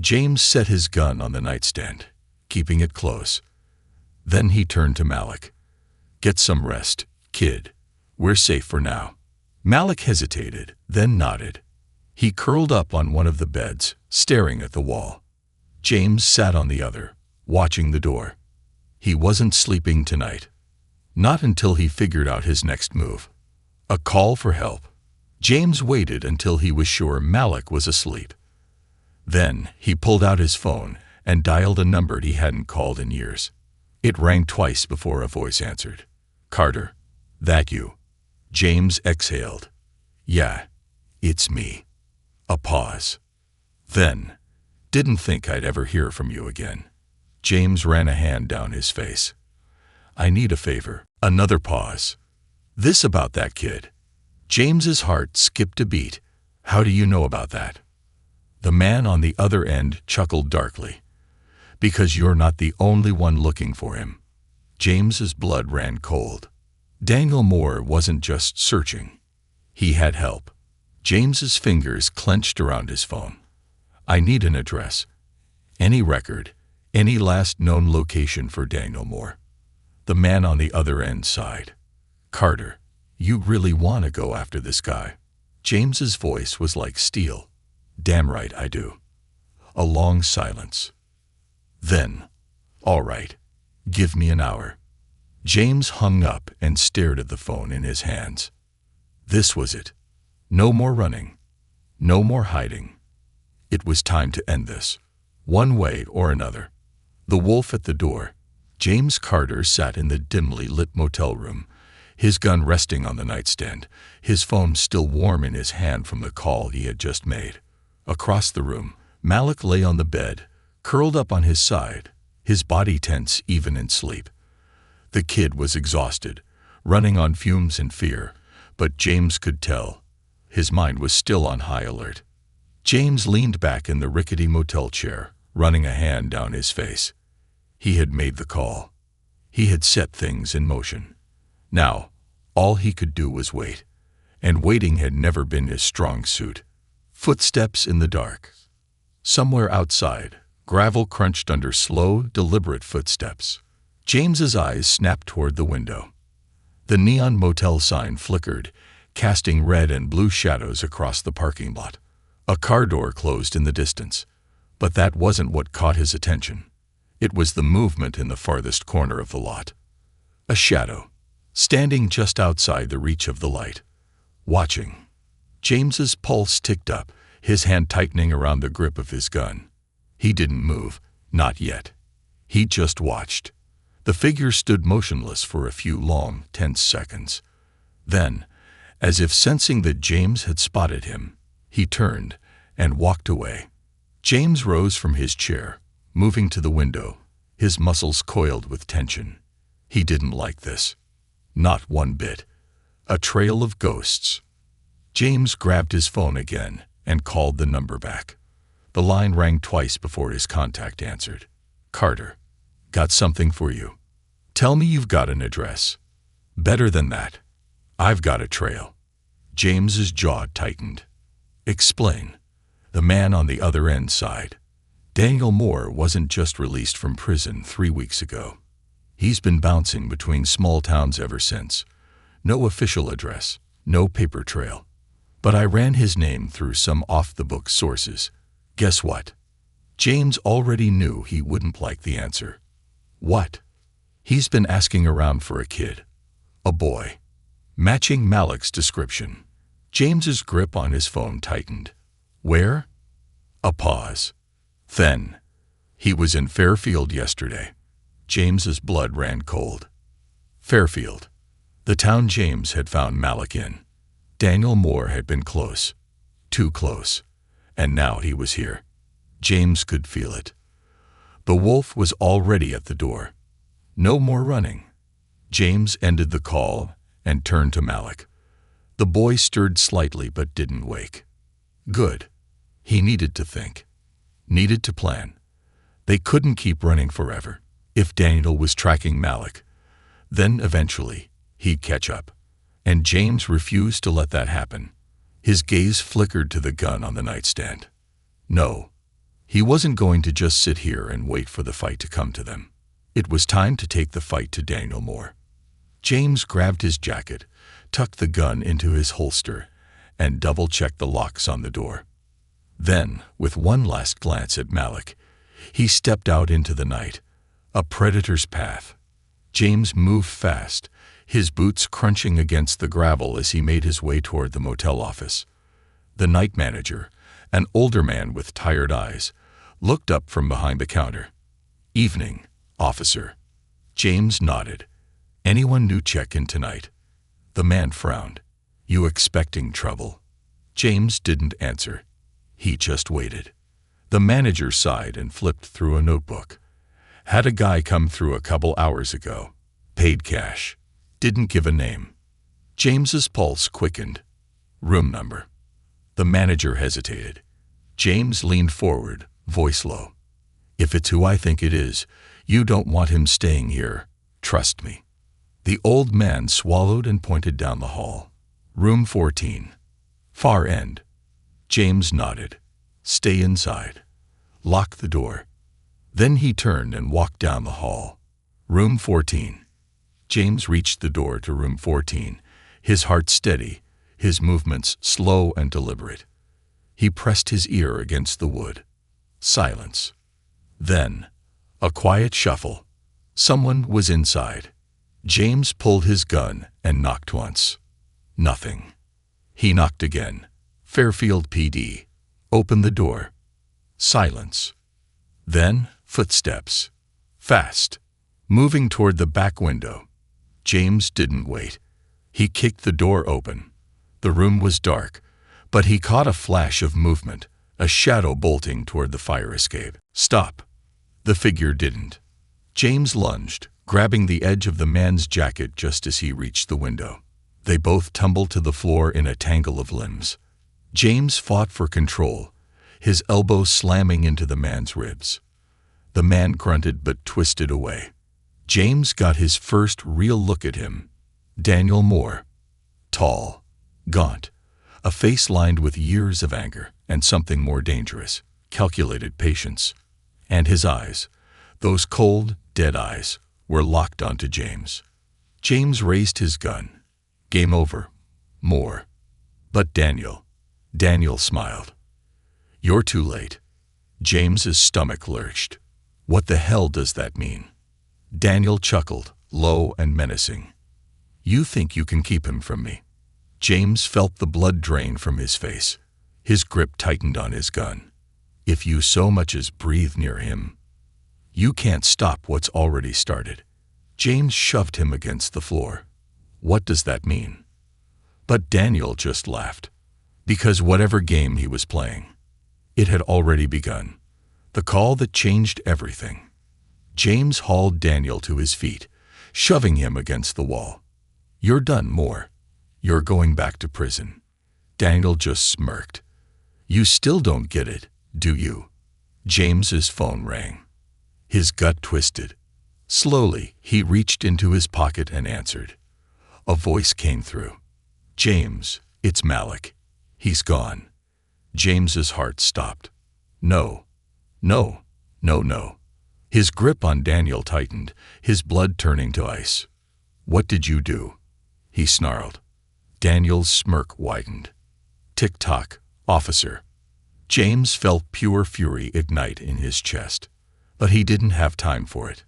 James set his gun on the nightstand, keeping it close. Then he turned to Malik. "Get some rest, kid. We're safe for now." Malik hesitated, then nodded. He curled up on one of the beds, staring at the wall. James sat on the other, watching the door. He wasn't sleeping tonight. Not until he figured out his next move. A call for help. James waited until he was sure Malik was asleep. Then he pulled out his phone and dialed a number he hadn't called in years. It rang twice before a voice answered. "Carter, that you?" James exhaled. Yeah, it's me. A pause. Then, didn't think I'd ever hear from you again. James ran a hand down his face. I need a favor. Another pause. This about that kid. James's heart skipped a beat. How do you know about that? The man on the other end chuckled darkly. Because you're not the only one looking for him. James's blood ran cold. Daniel Moore wasn't just searching. He had help. James's fingers clenched around his phone. I need an address. Any record, any last known location for Daniel Moore. The man on the other end sighed. Carter, you really want to go after this guy? James's voice was like steel. Damn right I do. A long silence. Then, all right, give me an hour. James hung up and stared at the phone in his hands. This was it. No more running. No more hiding. It was time to end this, one way or another. The wolf at the door. James Carter sat in the dimly lit motel room, his gun resting on the nightstand, his phone still warm in his hand from the call he had just made. Across the room, Malik lay on the bed, curled up on his side, his body tense even in sleep. The kid was exhausted, running on fumes and fear, but James could tell. His mind was still on high alert. James leaned back in the rickety motel chair, running a hand down his face. He had made the call. He had set things in motion. Now, all he could do was wait, and waiting had never been his strong suit. Footsteps in the dark. Somewhere outside, gravel crunched under slow, deliberate footsteps. James's eyes snapped toward the window. The neon motel sign flickered, casting red and blue shadows across the parking lot. A car door closed in the distance, but that wasn't what caught his attention. It was the movement in the farthest corner of the lot. A shadow, standing just outside the reach of the light, watching. James's pulse ticked up, his hand tightening around the grip of his gun. He didn't move, not yet. He just watched. The figure stood motionless for a few long, tense seconds. Then, as if sensing that James had spotted him, he turned and walked away. James rose from his chair, moving to the window, his muscles coiled with tension. He didn't like this. Not one bit. A trail of ghosts. James grabbed his phone again and called the number back. The line rang twice before his contact answered. Carter, got something for you. Tell me you've got an address. Better than that. I've got a trail. James's jaw tightened. Explain. The man on the other end sighed. Daniel Moore wasn't just released from prison 3 weeks ago. He's been bouncing between small towns ever since. No official address, no paper trail. But I ran his name through some off-the-book sources. Guess what? James already knew he wouldn't like the answer. What? He's been asking around for a kid. A boy. Matching Malik's description. James's grip on his phone tightened. Where? A pause. Then, he was in Fairfield yesterday. James's blood ran cold. Fairfield. The town James had found Malik in. Daniel Moore had been close. Too close. And now he was here. James could feel it. The wolf was already at the door. No more running. James ended the call and turned to Malik. The boy stirred slightly but didn't wake. Good. He needed to think. Needed to plan. They couldn't keep running forever. If Daniel was tracking Malik, then eventually he'd catch up. And James refused to let that happen. His gaze flickered to the gun on the nightstand. No. He wasn't going to just sit here and wait for the fight to come to them. It was time to take the fight to Daniel Moore. James grabbed his jacket, tucked the gun into his holster, and double-checked the locks on the door. Then, with one last glance at Malik, he stepped out into the night, a predator's path. James moved fast, his boots crunching against the gravel as he made his way toward the motel office. The night manager, an older man with tired eyes, looked up from behind the counter. Evening, officer. James nodded. Anyone new check in tonight? The man frowned. You expecting trouble?" James didn't answer. He just waited. The manager sighed and flipped through a notebook. "Had a guy come through a couple hours ago. Paid cash. Didn't give a name." James's pulse quickened. "Room number?" The manager hesitated. James leaned forward, voice low. "If it's who I think it is, you don't want him staying here. Trust me." The old man swallowed and pointed down the hall. "Room 14. Far end." James nodded. "Stay inside. Lock the door." Then he turned and walked down the hall. "Room 14. James reached the door to room 14, his heart steady, his movements slow and deliberate. He pressed his ear against the wood. Silence. Then, a quiet shuffle. Someone was inside. James pulled his gun and knocked once. Nothing. He knocked again. "Fairfield PD. Open the door." Silence. Then, footsteps. Fast. Moving toward the back window. James didn't wait. He kicked the door open. The room was dark, but he caught a flash of movement, a shadow bolting toward the fire escape. "Stop." The figure didn't. James lunged, grabbing the edge of the man's jacket just as he reached the window. They both tumbled to the floor in a tangle of limbs. James fought for control, his elbow slamming into the man's ribs. The man grunted but twisted away. James got his first real look at him. Daniel Moore. Tall, gaunt, a face lined with years of anger and something more dangerous, calculated patience. And his eyes, those cold, dead eyes, were locked onto James. James raised his gun. "Game over, Moore." "But Daniel smiled. "You're too late." James's stomach lurched. "What the hell does that mean?" Daniel chuckled, low and menacing. "You think you can keep him from me?" James felt the blood drain from his face. His grip tightened on his gun. "If you so much as breathe near him, you can't stop what's already started." James shoved him against the floor. "What does that mean?" But Daniel just laughed. Because whatever game he was playing, it had already begun. The call that changed everything. James hauled Daniel to his feet, shoving him against the wall. "You're done, Moore. You're going back to prison." Daniel just smirked. "You still don't get it, do you?" James's phone rang. His gut twisted. Slowly, he reached into his pocket and answered. A voice came through. "James, it's Malik. He's gone." James's heart stopped. No. His grip on Daniel tightened, his blood turning to ice. "What did you do?" he snarled. Daniel's smirk widened. "Tick-tock, officer." James felt pure fury ignite in his chest, but he didn't have time for it.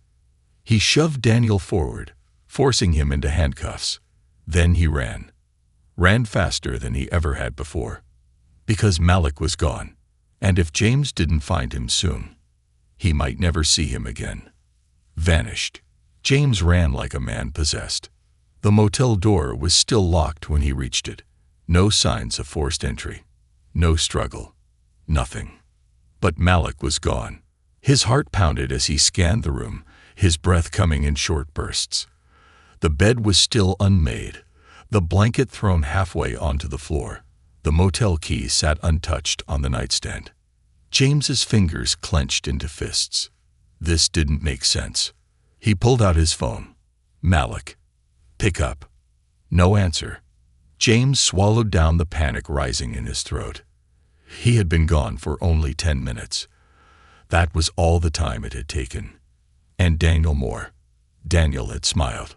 He shoved Daniel forward, forcing him into handcuffs. Then he ran. Ran faster than he ever had before. Because Malik was gone, and if James didn't find him soon, he might never see him again. Vanished. James ran like a man possessed. The motel door was still locked when he reached it. No signs of forced entry. No struggle. Nothing. But Malik was gone. His heart pounded as he scanned the room, his breath coming in short bursts. The bed was still unmade, the blanket thrown halfway onto the floor. The motel key sat untouched on the nightstand. James's fingers clenched into fists. This didn't make sense. He pulled out his phone. "Malik. Pick up." No answer. James swallowed down the panic rising in his throat. He had been gone for only 10 minutes. That was all the time it had taken. And Daniel Moore. Daniel had smiled.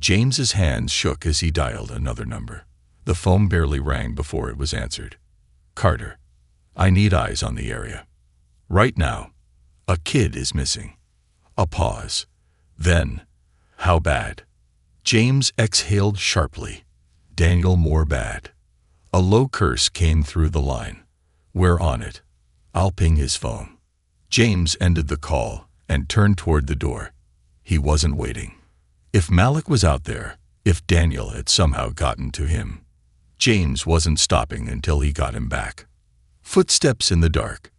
James's hands shook as he dialed another number. The phone barely rang before it was answered. "Carter. I need eyes on the area. Right now. A kid is missing." A pause. Then, "How bad?" James exhaled sharply. "Daniel Moore bad." A low curse came through the line. "We're on it. I'll ping his phone." James ended the call and turned toward the door. He wasn't waiting. If Malik was out there, if Daniel had somehow gotten to him, James wasn't stopping until he got him back. Footsteps in the dark.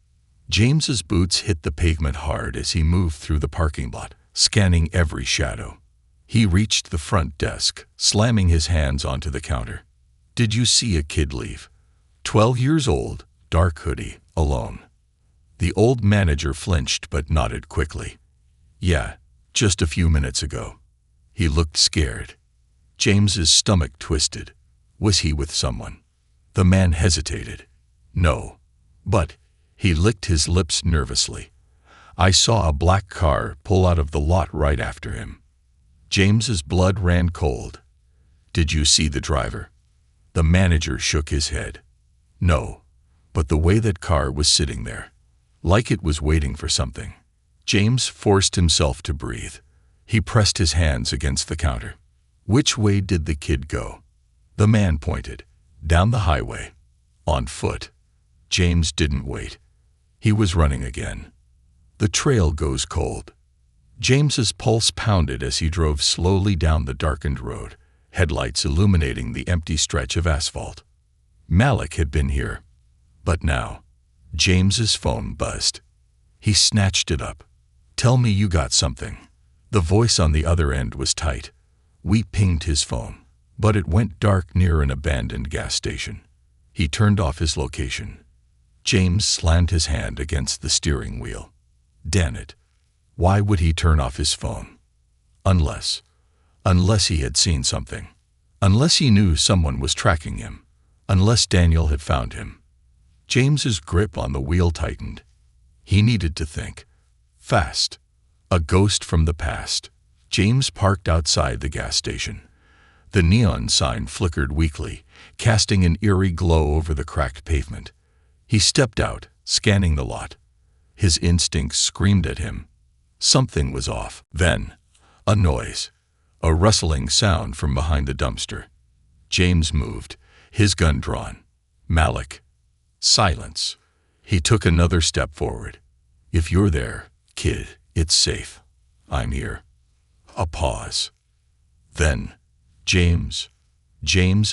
James's boots hit the pavement hard as he moved through the parking lot, scanning every shadow. He reached the front desk, slamming his hands onto the counter. "Did you see a kid leave? 12 years old, dark hoodie, alone." The old manager flinched but nodded quickly. "Yeah, just a few minutes ago." He looked scared. James's stomach twisted. Was he with someone? The man hesitated. "No. But," he licked his lips nervously, "I saw a black car pull out of the lot right after him." James's blood ran cold. "Did you see the driver?" The manager shook his head. "No. But the way that car was sitting there, like it was waiting for something." James forced himself to breathe. He pressed his hands against the counter. "Which way did the kid go?" The man pointed. "Down the highway. On foot." James didn't wait. He was running again. The trail goes cold. James's pulse pounded as he drove slowly down the darkened road, headlights illuminating the empty stretch of asphalt. Malik had been here. But now, James's phone buzzed. He snatched it up. "Tell me you got something." The voice on the other end was tight. We pinged his phone, but it went dark near an abandoned gas station. He turned off his location. James slammed his hand against the steering wheel. Damn it. Why would he turn off his phone? Unless he had seen something. Unless he knew someone was tracking him. Unless Daniel had found him. James's grip on the wheel tightened. He needed to think. Fast. A ghost from the past. James parked outside the gas station. The neon sign flickered weakly, casting an eerie glow over the cracked pavement. He stepped out, scanning the lot. His instincts screamed at him. Something was off. Then, a noise. A rustling sound from behind the dumpster. James moved, his gun drawn. Malik. Silence. He took another step forward. "If you're there, kid, it's safe. I'm here." A pause. Then, James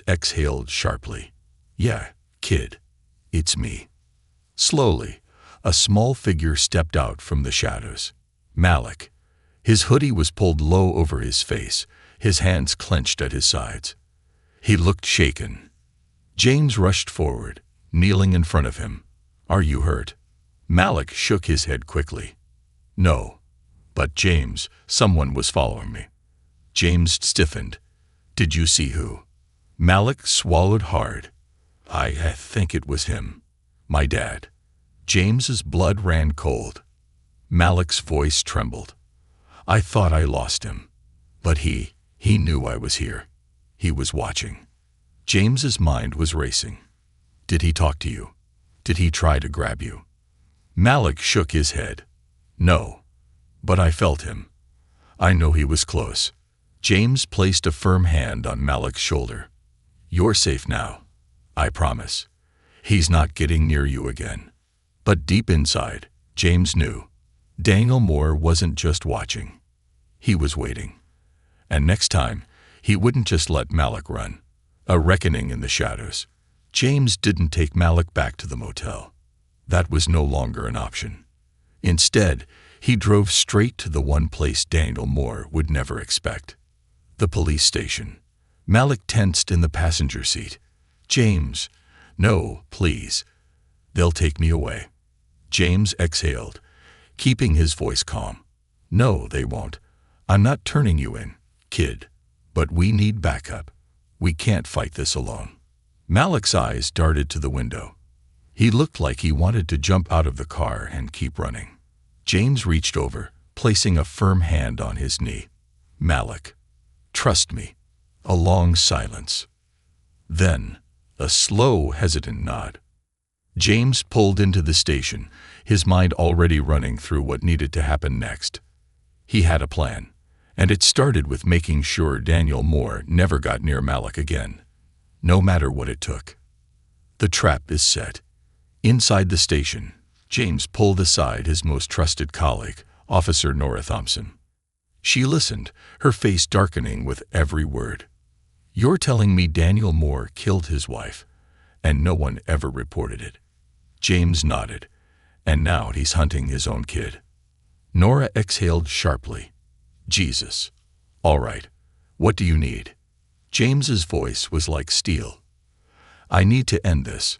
exhaled sharply. "Yeah, kid. It's me." Slowly, a small figure stepped out from the shadows. Malik. His hoodie was pulled low over his face, his hands clenched at his sides. He looked shaken. James rushed forward, kneeling in front of him. "Are you hurt?" Malik shook his head quickly. "No. But James, someone was following me." James stiffened. "Did you see who?" Malik swallowed hard. I think it was him. My dad." James's blood ran cold. Malik's voice trembled. "I thought I lost him. But he knew I was here. He was watching." James's mind was racing. "Did he talk to you? Did he try to grab you?" Malik shook his head. "No. But I felt him. I know he was close." James placed a firm hand on Malik's shoulder. "You're safe now. I promise. He's not getting near you again." But deep inside, James knew. Daniel Moore wasn't just watching. He was waiting. And next time, he wouldn't just let Malik run. A reckoning in the shadows. James didn't take Malik back to the motel. That was no longer an option. Instead, he drove straight to the one place Daniel Moore would never expect. The police station. Malik tensed in the passenger seat. "James, no, please. They'll take me away." James exhaled, keeping his voice calm. "No, they won't. I'm not turning you in, kid. But we need backup. We can't fight this alone." Malik's eyes darted to the window. He looked like he wanted to jump out of the car and keep running. James reached over, placing a firm hand on his knee. "Malik, trust me." A long silence. Then, a slow, hesitant nod. James pulled into the station, his mind already running through what needed to happen next. He had a plan, and it started with making sure Daniel Moore never got near Malik again, no matter what it took. The trap is set. Inside the station, James pulled aside his most trusted colleague, Officer Nora Thompson. She listened, her face darkening with every word. You're telling me Daniel Moore killed his wife, and no one ever reported it? James nodded. And now he's hunting his own kid. Nora exhaled sharply. Jesus. All right. What do you need? James's voice was like steel. I need to end this.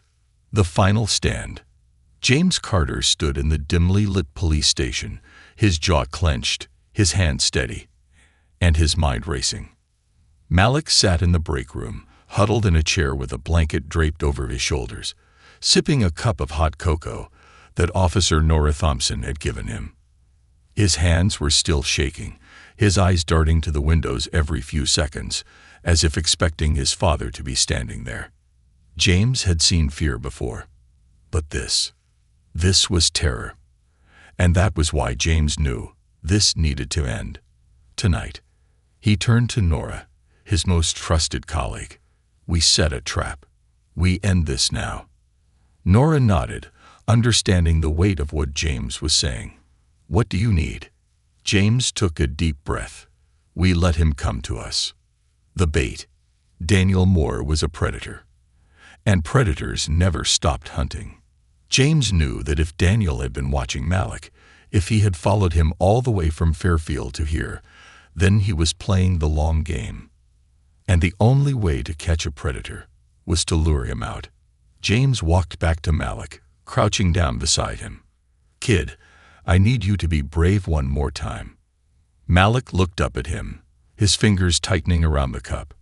The final stand. James Carter stood in the dimly lit police station, his jaw clenched, his hand steady, and his mind racing. Malik sat in the break room, huddled in a chair with a blanket draped over his shoulders, sipping a cup of hot cocoa that Officer Nora Thompson had given him. His hands were still shaking, his eyes darting to the windows every few seconds, as if expecting his father to be standing there. James had seen fear before, but this was terror. And that was why James knew this needed to end. Tonight, he turned to Nora, his most trusted colleague. We set a trap. We end this now. Nora nodded, understanding the weight of what James was saying. What do you need? James took a deep breath. We let him come to us. The bait. Daniel Moore was a predator. And predators never stopped hunting. James knew that if Daniel had been watching Malik, if he had followed him all the way from Fairfield to here, then he was playing the long game. And the only way to catch a predator was to lure him out. James walked back to Malik, crouching down beside him. Kid, I need you to be brave one more time. Malik looked up at him, his fingers tightening around the cup.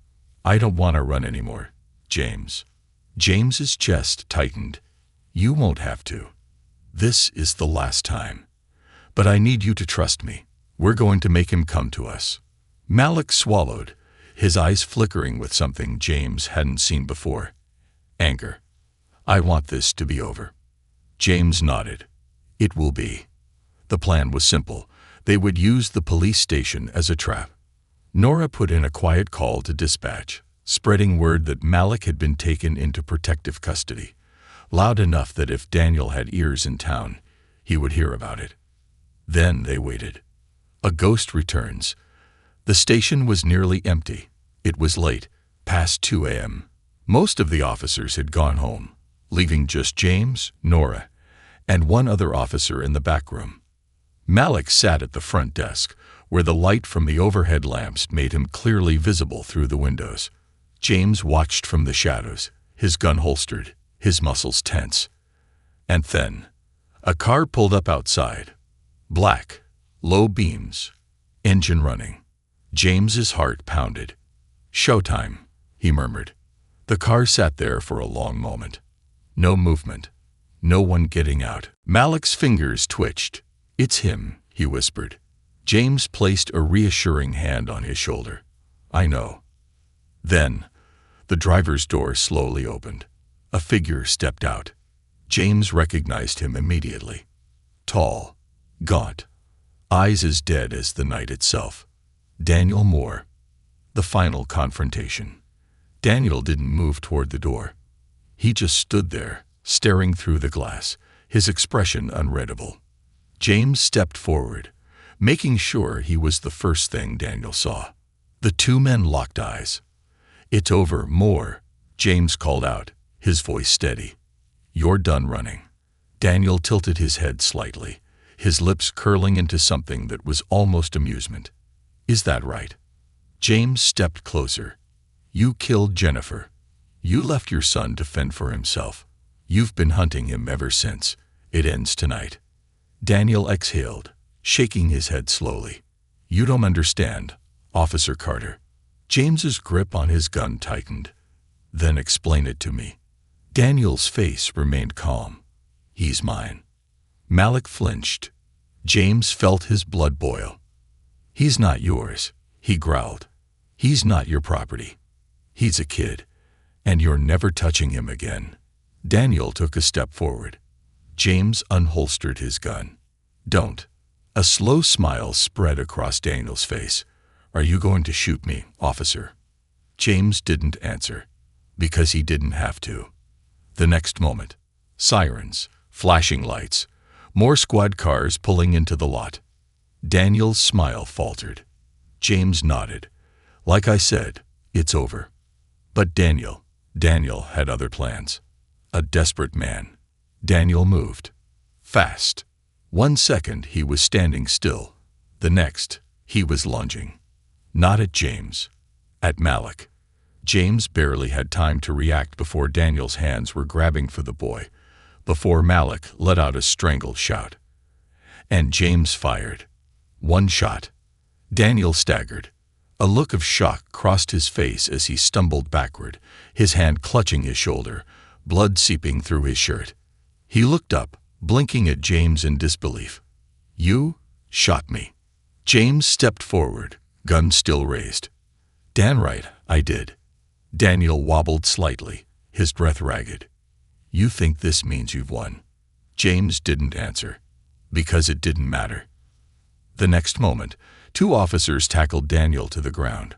I don't want to run anymore, James. James's chest tightened. You won't have to. This is the last time. But I need you to trust me. We're going to make him come to us. Malik swallowed, his eyes flickering with something James hadn't seen before. Anger. I want this to be over. James nodded. It will be. The plan was simple. They would use the police station as a trap. Nora put in a quiet call to dispatch, spreading word that Malik had been taken into protective custody, loud enough that if Daniel had ears in town, he would hear about it. Then they waited. A ghost returns. The station was nearly empty. It was late, past 2 a.m. Most of the officers had gone home, leaving just James, Nora, and one other officer in the back room. Malik sat at the front desk, where the light from the overhead lamps made him clearly visible through the windows. James watched from the shadows, his gun holstered, his muscles tense. And then, a car pulled up outside. Black, low beams, engine running. James's heart pounded. Showtime, he murmured. The car sat there for a long moment. No movement. No one getting out. Malik's fingers twitched. It's him, he whispered. James placed a reassuring hand on his shoulder. I know. Then, the driver's door slowly opened. A figure stepped out. James recognized him immediately. Tall, gaunt, eyes as dead as the night itself. Daniel Moore. The final confrontation. Daniel didn't move toward the door. He just stood there, staring through the glass, his expression unreadable. James stepped forward, making sure he was the first thing Daniel saw. The two men locked eyes. It's over, Moore, James called out, his voice steady. You're done running. Daniel tilted his head slightly, his lips curling into something that was almost amusement. Is that right? James stepped closer. You killed Jennifer. You left your son to fend for himself. You've been hunting him ever since. It ends tonight. Daniel exhaled, shaking his head slowly. You don't understand, Officer Carter. James's grip on his gun tightened. Then explain it to me. Daniel's face remained calm. He's mine. Malik flinched. James felt his blood boil. He's not yours, he growled. He's not your property. He's a kid, and you're never touching him again. Daniel took a step forward. James unholstered his gun. Don't. A slow smile spread across Daniel's face. Are you going to shoot me, officer? James didn't answer, because he didn't have to. The next moment, sirens, flashing lights, more squad cars pulling into the lot. Daniel's smile faltered. James nodded. Like I said, it's over. But Daniel had other plans. A desperate man. Daniel moved. Fast. 1 second he was standing still. The next, he was lunging. Not at James. At Malik. James barely had time to react before Daniel's hands were grabbing for the boy, before Malik let out a strangled shout. And James fired. 1 shot. Daniel staggered. A look of shock crossed his face as he stumbled backward, his hand clutching his shoulder, blood seeping through his shirt. He looked up, blinking at James in disbelief. "You shot me." James stepped forward, gun still raised. "Dan right, I did." Daniel wobbled slightly, his breath ragged. "You think this means you've won?" James didn't answer, because it didn't matter. The next moment, 2 officers tackled Daniel to the ground,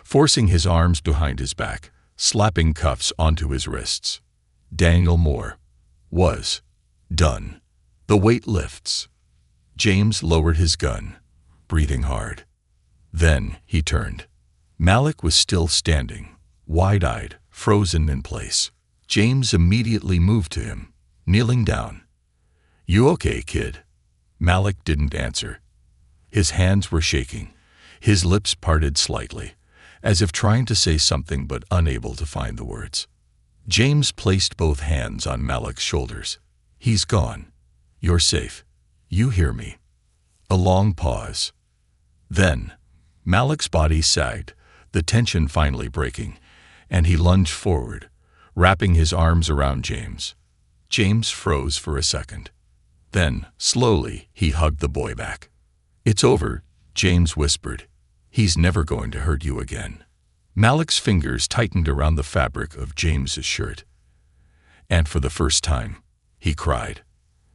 forcing his arms behind his back, slapping cuffs onto his wrists. Daniel Moore was done. The weight lifts. James lowered his gun, breathing hard. Then he turned. Malik was still standing, wide-eyed, frozen in place. James immediately moved to him, kneeling down. "You okay, kid?" Malik didn't answer. His hands were shaking, his lips parted slightly, as if trying to say something but unable to find the words. James placed both hands on Malik's shoulders. "He's gone. You're safe. You hear me?" A long pause. Then, Malik's body sagged, the tension finally breaking, and he lunged forward, wrapping his arms around James. James froze for a second. Then, slowly, he hugged the boy back. "It's over," James whispered. "He's never going to hurt you again." Malik's fingers tightened around the fabric of James's shirt. And for the first time, he cried.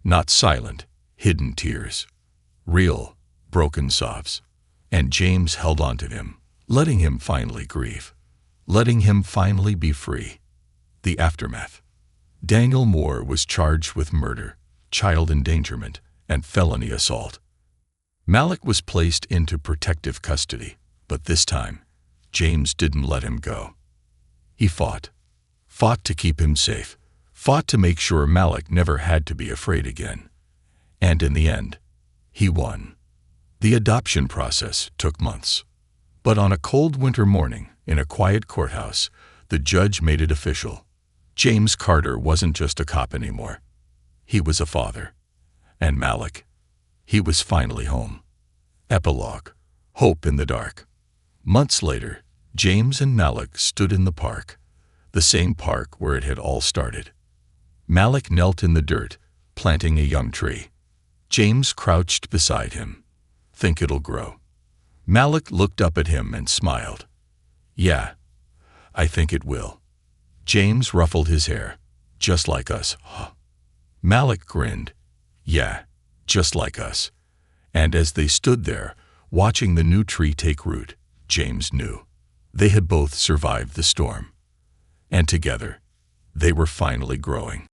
Not silent, hidden tears. Real, broken sobs. And James held on to him, letting him finally grieve. Letting him finally be free. The aftermath. Daniel Moore was charged with murder, child endangerment, and felony assault. Malik was placed into protective custody, but this time, James didn't let him go. He fought. Fought to keep him safe. Fought to make sure Malik never had to be afraid again. And in the end, he won. The adoption process took months. But on a cold winter morning, in a quiet courthouse, the judge made it official. James Carter wasn't just a cop anymore. He was a father. And Malik, he was finally home. Epilogue. Hope in the dark. Months later, James and Malik stood in the park, the same park where it had all started. Malik knelt in the dirt, planting a young tree. James crouched beside him. Think it'll grow. Malik looked up at him and smiled. Yeah, I think it will. James ruffled his hair. Just like us, huh? Malik grinned. Yeah, just like us. And as they stood there, watching the new tree take root, James knew. They had both survived the storm. And together, they were finally growing.